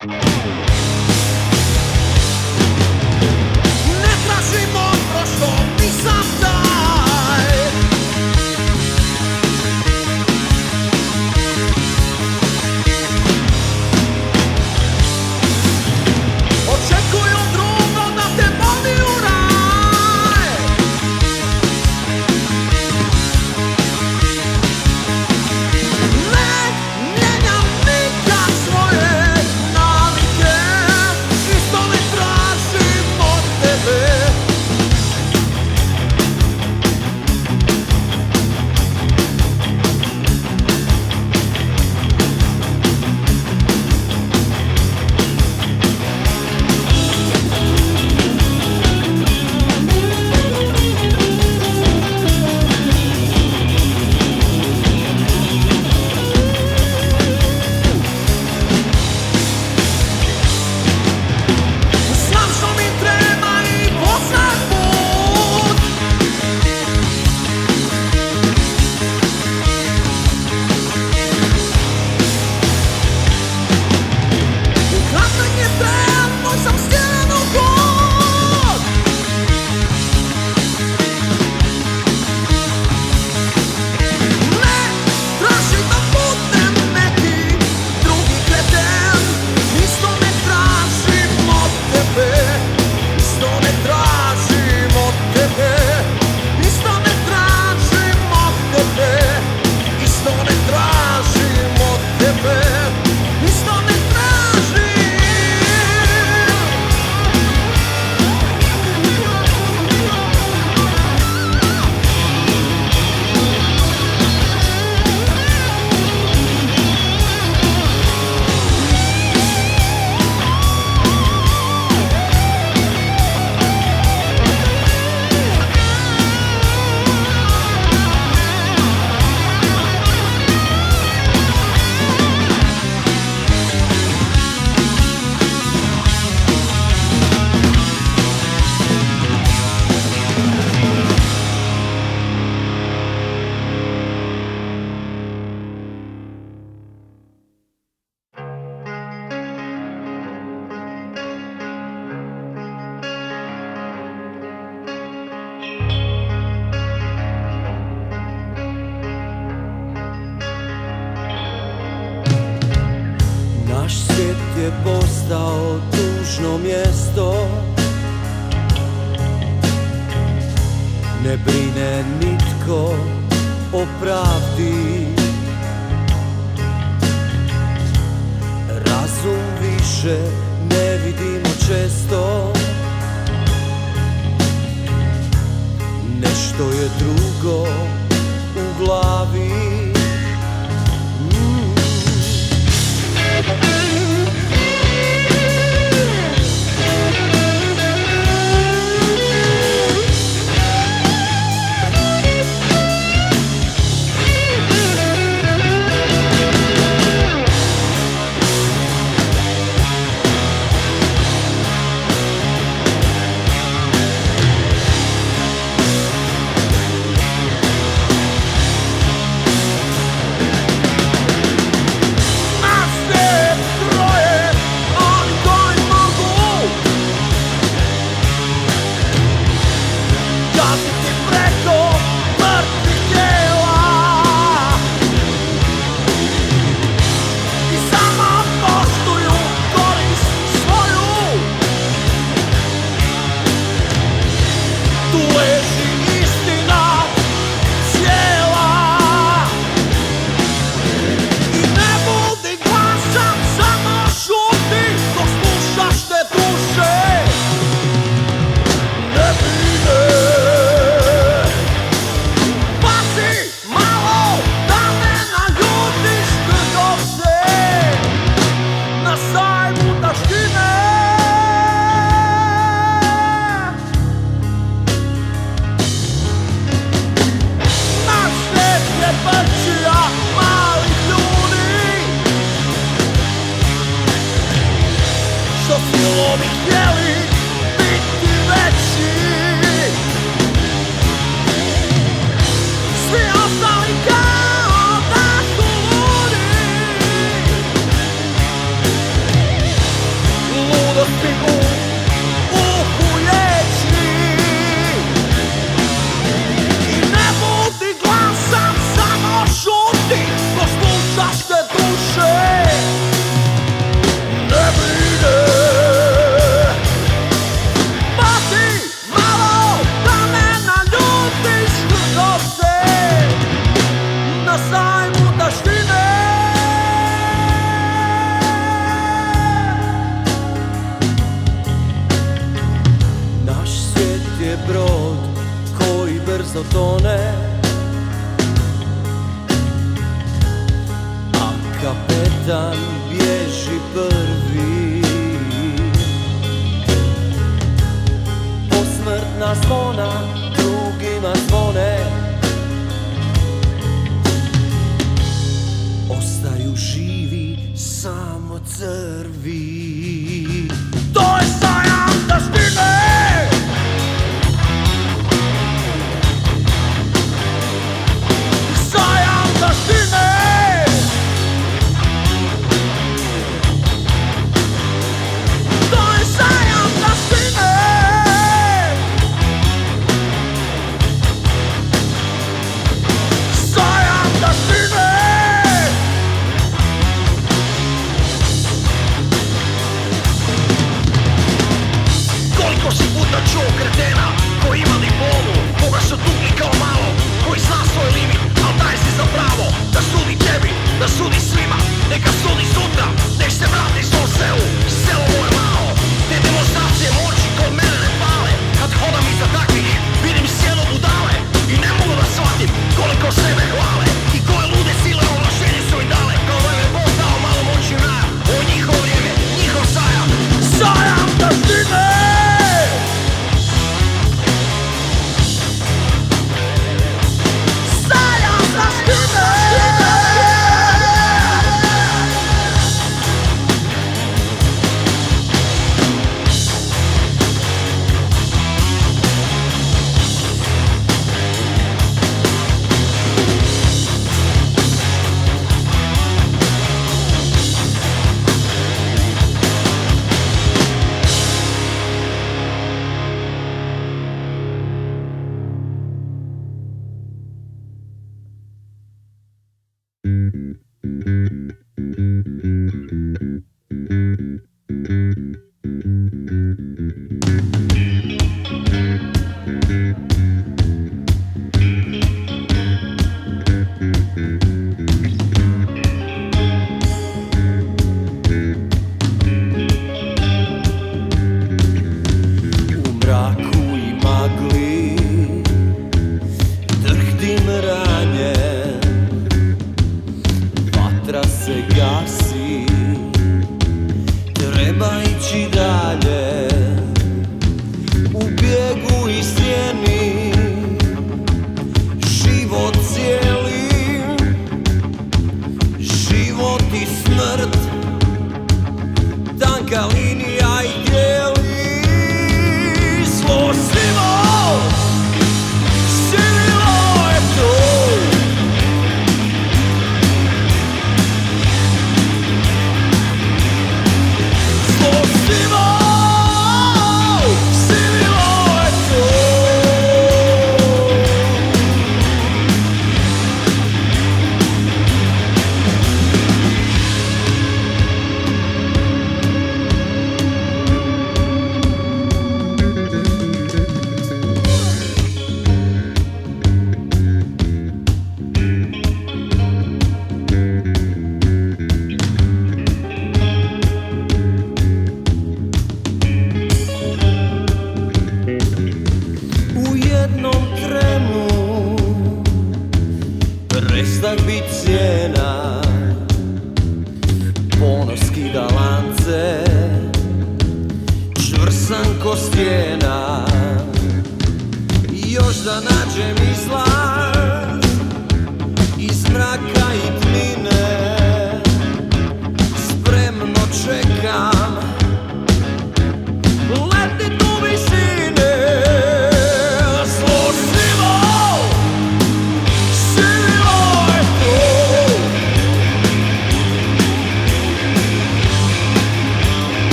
Ne tražim ono što nisam taj. Očekuju drugo da te vodi u raj. Ne mijenjam nikad svoje navike, isto ne tražim od tebe. Znam što mi treba i poznat put. Ukraden je ten, moj sam stjeran u god. Ne tražim da budem neki drugi kreten, isto ne tražim od tebe, isto ne tražim od tebe, isto ne tražim od tebe, isto ne tražim od tebe, isto ne tražim. Naš svijet je postao tužno mjesto, ne brine nitko o pravdi. Razum više ne vidimo često, nešto je drugo u glavi. posao tone, a kapetan bježi prvi. Posmrtna zvona drugima zvone, ostaju živi samo crvi. To je sajam taštine, sajam taštine. To je sajam taštine, sajam taštine. Koliko si puta čuo kretena koji ima diplomu, koga su tukli kao malo, koji zna svoj limit, al daj si za pravo da sudi tebi, da sudi svima, neka sudi sutra, nek se vrati svom selu, selo moje malo. Te demonstracije moći kod mene ne pale, kad hodam iza takvih vidim sjelo budale i ne mogu da shvatim koliko sebe hvale i koje lude sile ovlaštenje su im dale, kao da je Bog dao malo moći na ovo je njihovo vrijeme, njihov sajam, sajam taštine.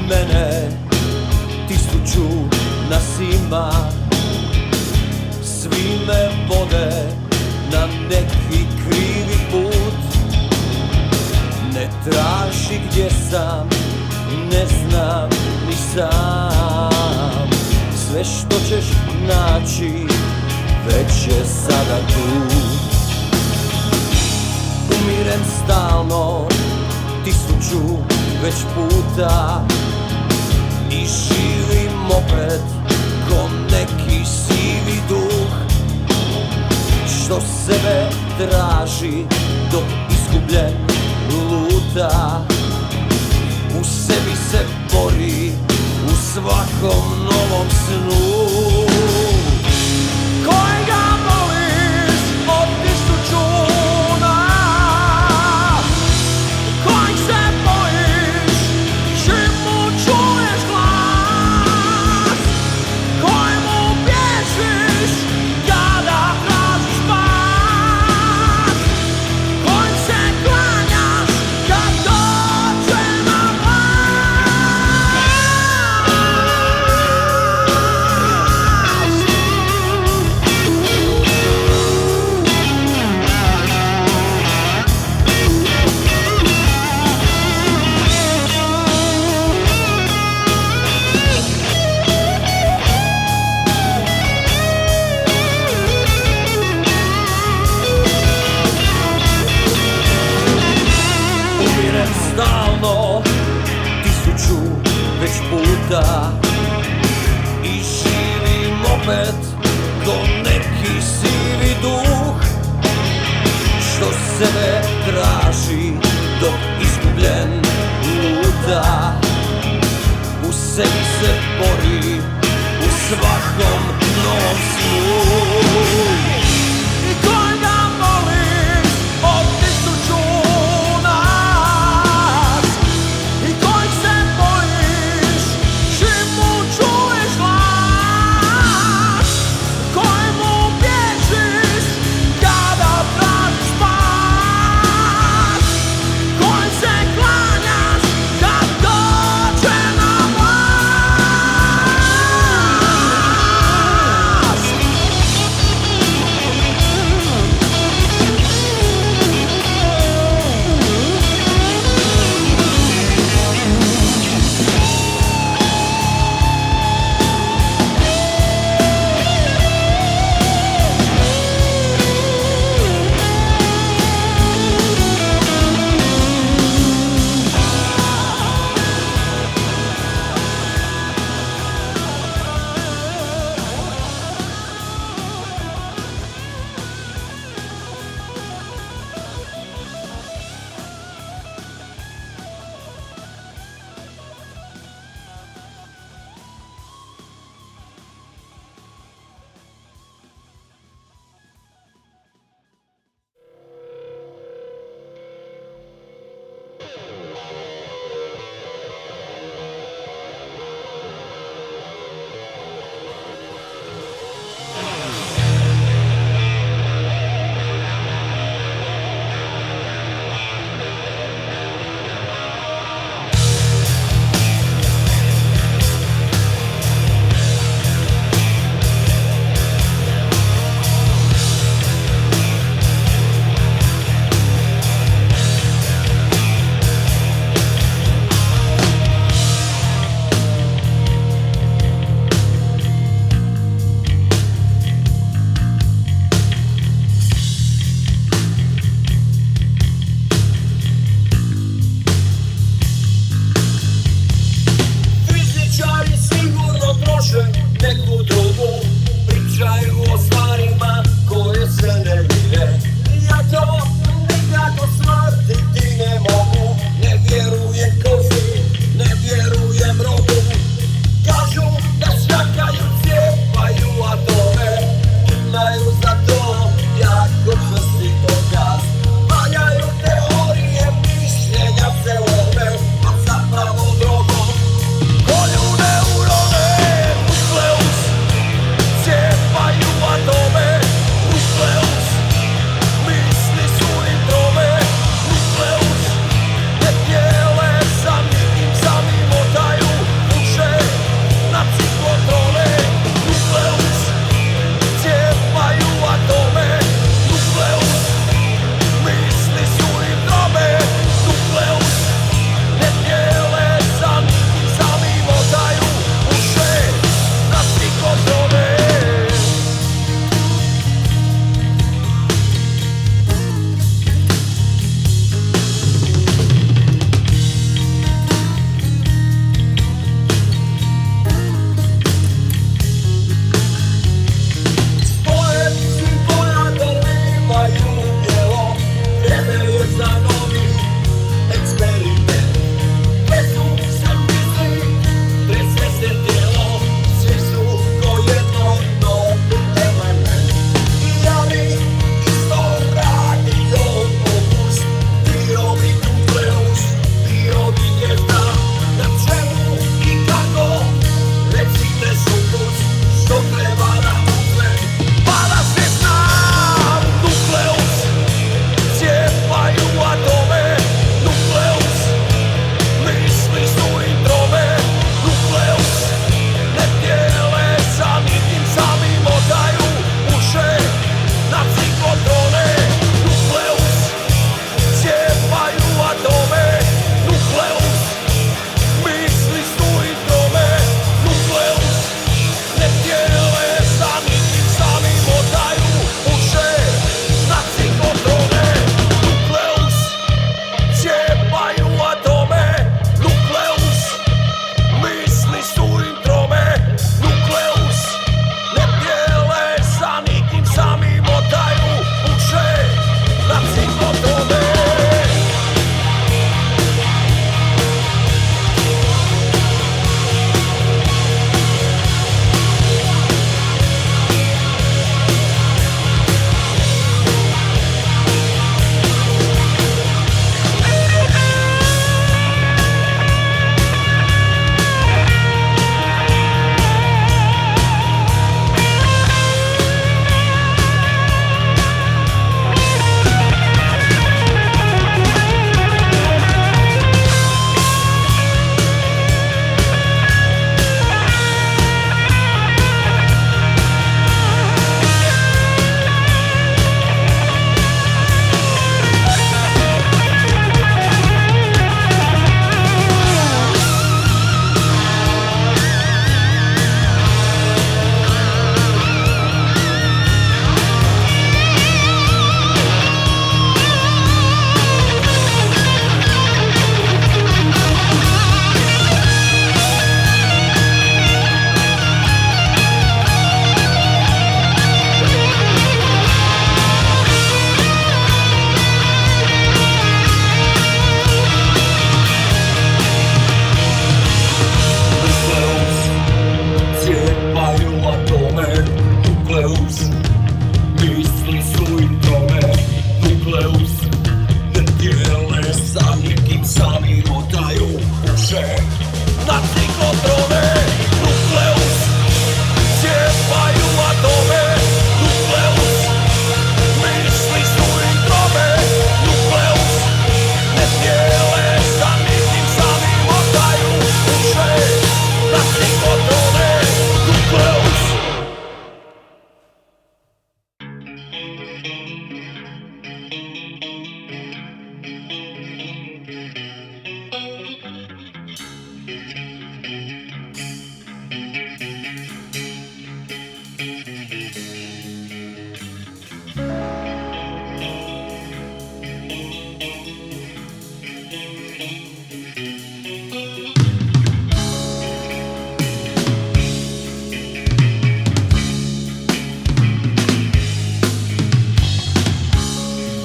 mene 1000 nas ima. Svi me vode na neki krivi put. Ne traži gdje sam, ne znam ni sam. Sve što ćeš naći već je sada tu. Umirem stalno 1000 već puta i živim opet ko neki sivi duh što sebe traži dok izgubljen luta. U sebi se bori u svakom novom snu. Kojega voliš od 1000 nas, kojeg se bojiš čim mu čuješ glas, kojemu bježiš kada tražiš spas, kojem se klanjaš kad dođe na vlast.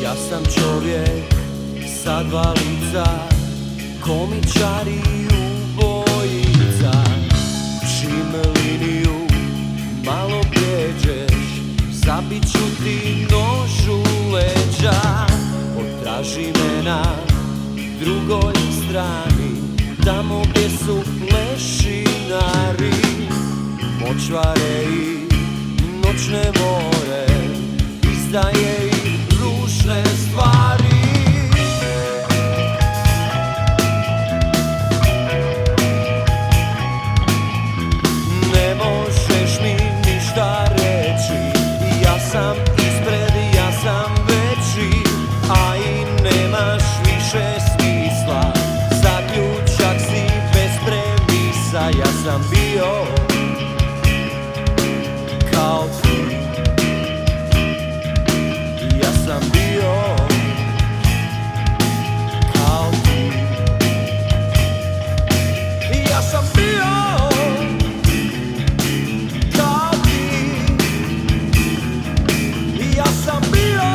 Ja sam čovjek sa dva lica, komičar i ubojica. Čim liniju malo prijeđeš, zabit ću ti nož u leđa. Potraži me na drugoj strani, tamo gdje su lešinari, močvare i noćne more, izdaje i ružne stvari. Ne možeš mi ništa reći, ja sam ispred, ja sam veći, a i nemaš više smisla. Zaključak si bez premisa, ja sam bio kao ti. Ja sam bio kao ti. Ja sam bio kao ti. Ja sam bio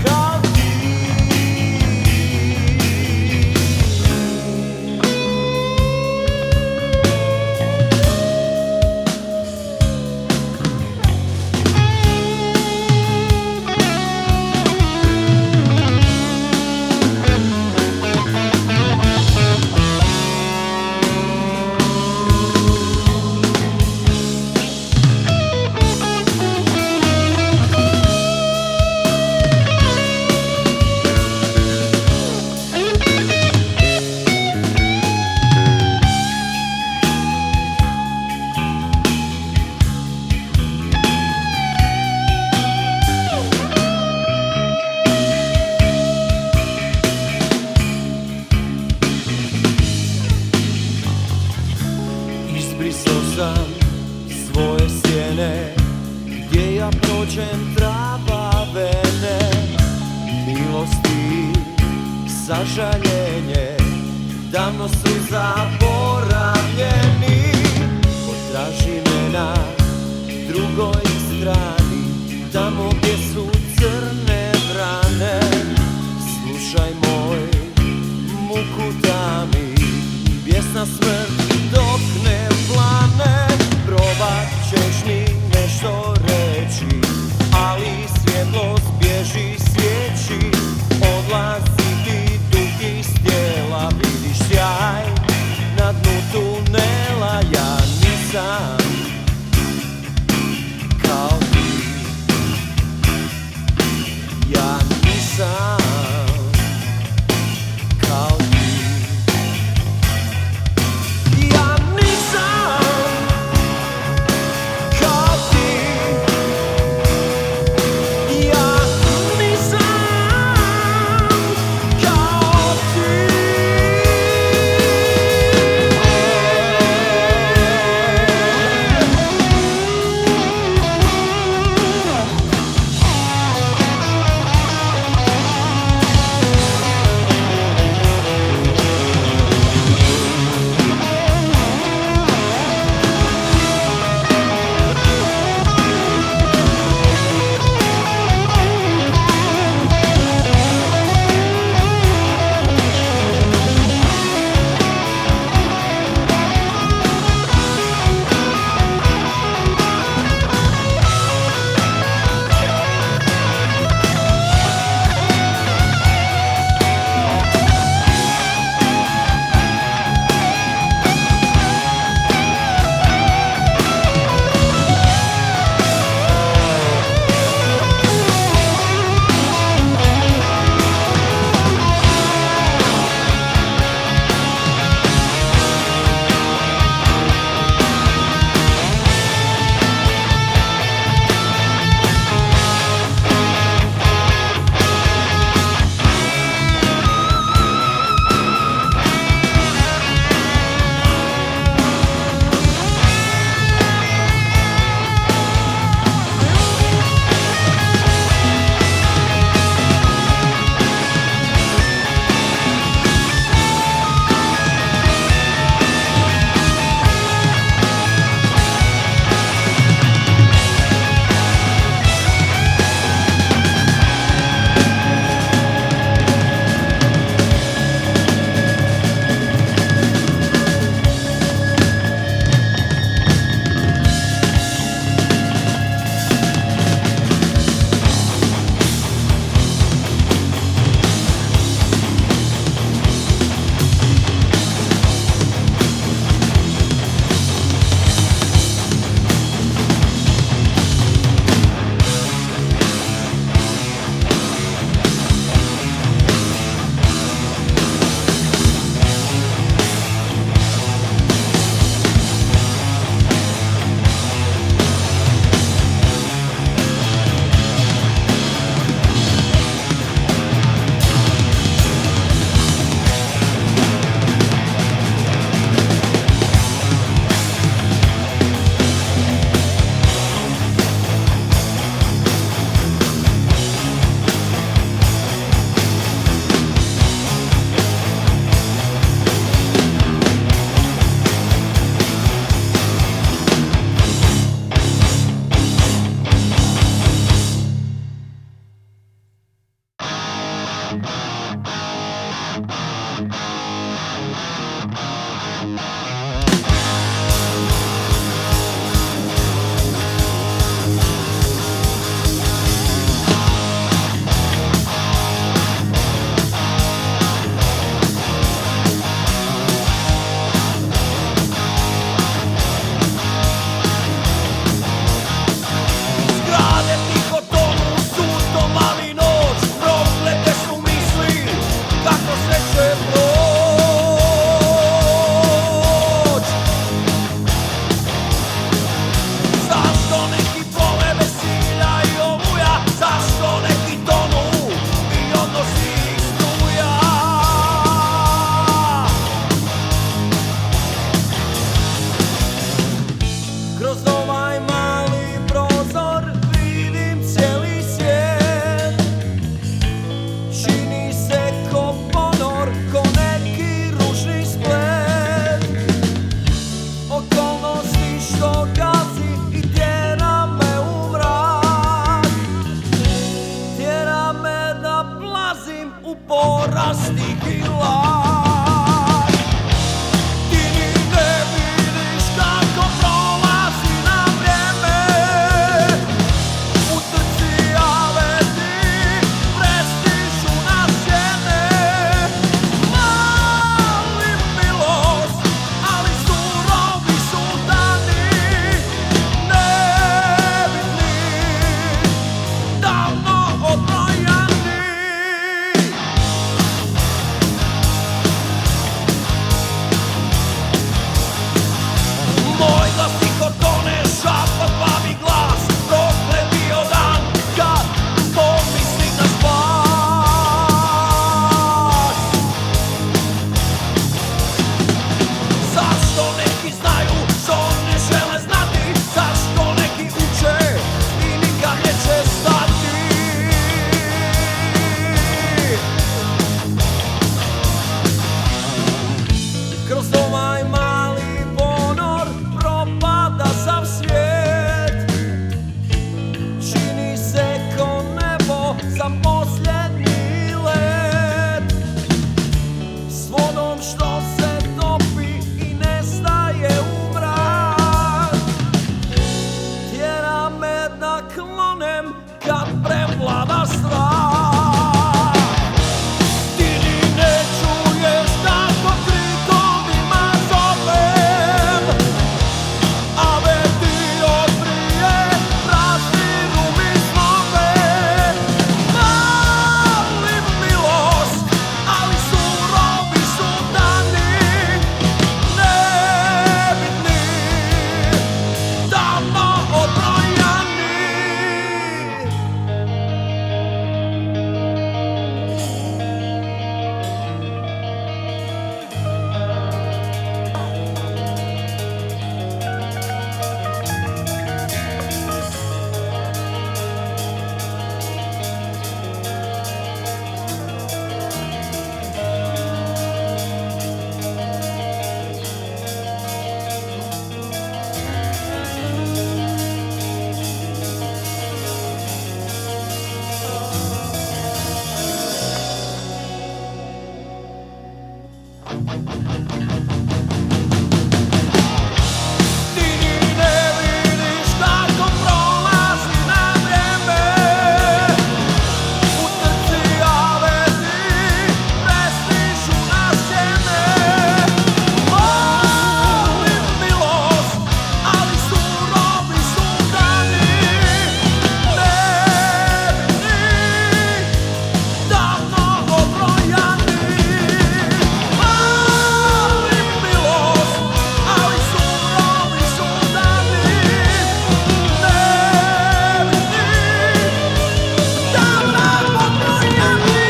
kao ti. Izbrisao sam svoje sjene, gdje ja prođem trava vene. Milosti, sažaljenje, davno su zaboravljeni. Potraži me na drugoj strani, tamo gdje su crne vrane. Slušaj moj muku tami, bijesna smrt dok ne plane. Probat ćeš mi nešto reći, ali svjetlost bježi svijeći. Odlazi ti duh iz tijela, vidiš sjaj na dnu tunela. Ja nisam kao ti. vlada strah. Ti ni ne čuješ kako krikovima zovem, a ti od prije rastiru mi snove. Molim milost, ali surovi su dani, nebitni, davno odbrojani. Ti ni ne vidiš kako prolazi na vrijeme, u trci aveti prestižu na sjene. Molim milost, ali surovi su dani, nebitni, davno obrojani. Molim milost, ali surovi su dani, nebitni, davno obrojani.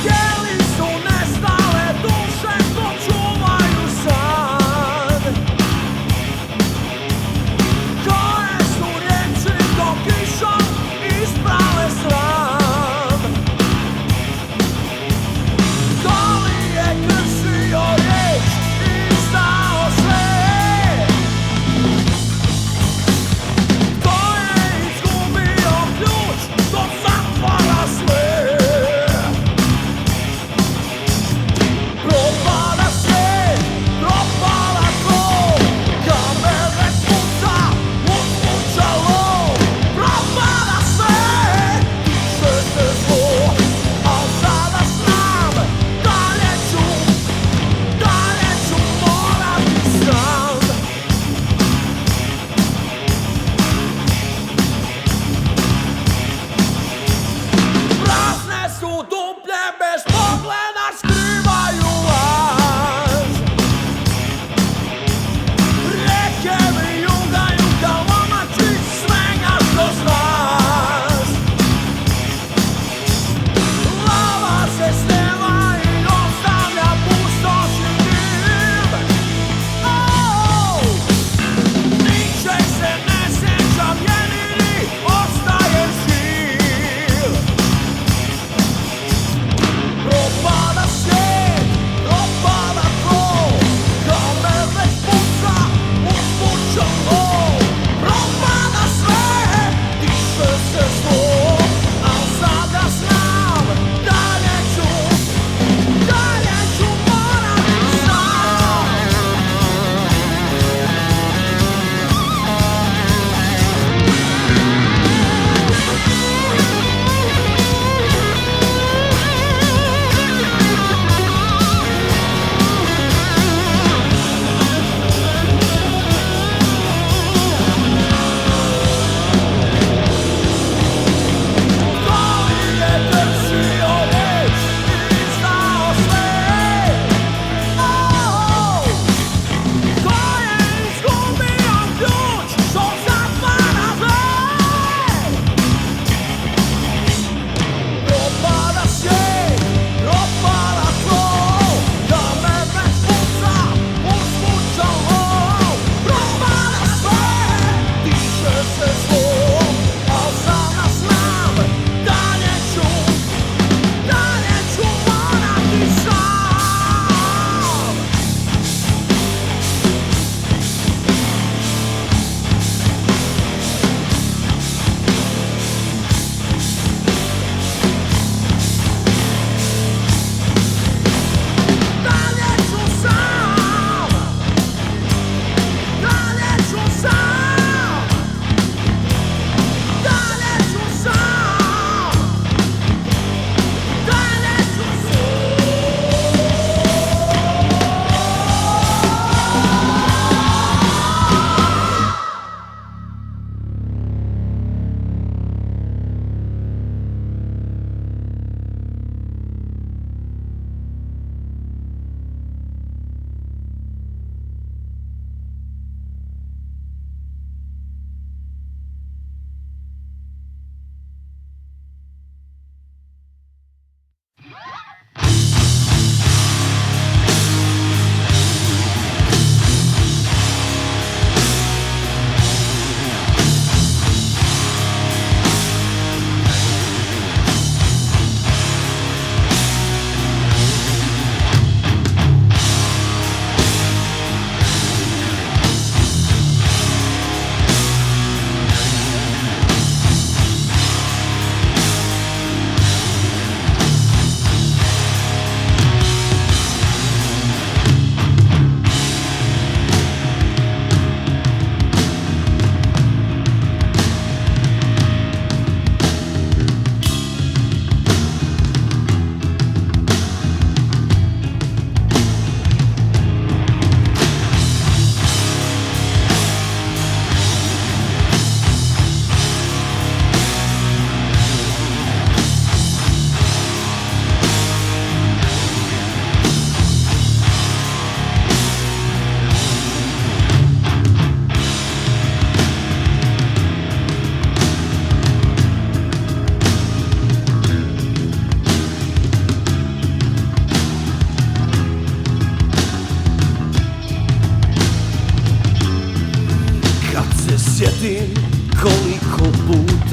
Htjeli su nestale duše ko čuvaju san, koje su riječi ko kišom isprale sram. Ko li je kršio riječ i znao sve, ko je izgubio ključ do zatvora sve. Propada svijet, propala krov, kamere puca, uzmuča lov. Propada svijet, tiše se zlo, al sada znam, dalje ću morati sam. Prazne su duplje bez pogleda, skrivaju laž. Rijeke mi jugaju kao omači svega što znaš. Lava se snema i ostavlja pustoš i dim. Ničeg se ne sjećam, jedini ostaje živ.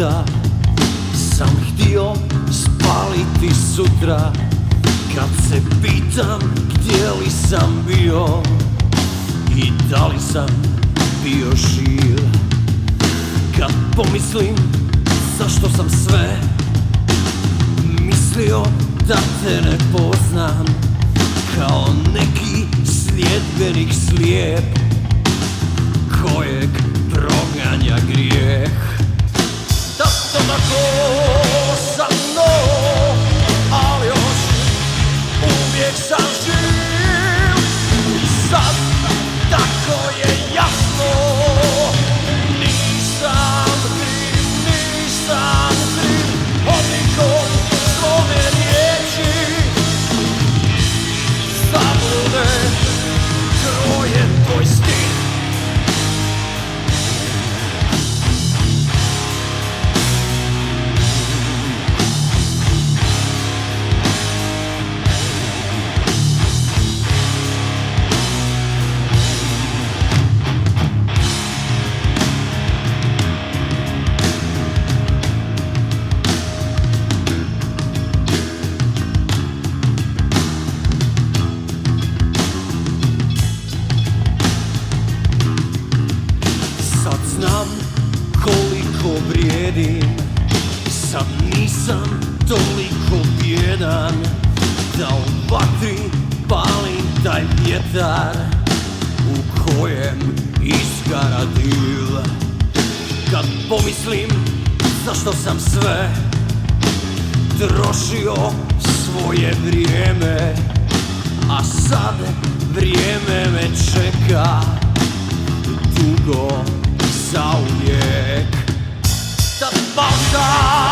puta sam htio spaliti sutra, kad se pitam gdje li sam bio i da li sam bio živ. Kad pomislim zašto sam sve mislio da te ne poznam, kao neki sljedbenik slijep kojeg proganja grijeh. Da to tako sa mnom, ali još uvijek sam živ. I sad tako je jasno, nisam kriv odlikom svome riječi. Zablude kroje tvoj stih. Sad znam koliko vrijedim, sad nisam toliko bjedan, da u vatri palim taj vjetar u kojem izgara dil. Kad pomislim zašto sam sve trošio svoje vrijeme, a sad vrijeme me čeka dugo zauvijek. Da balta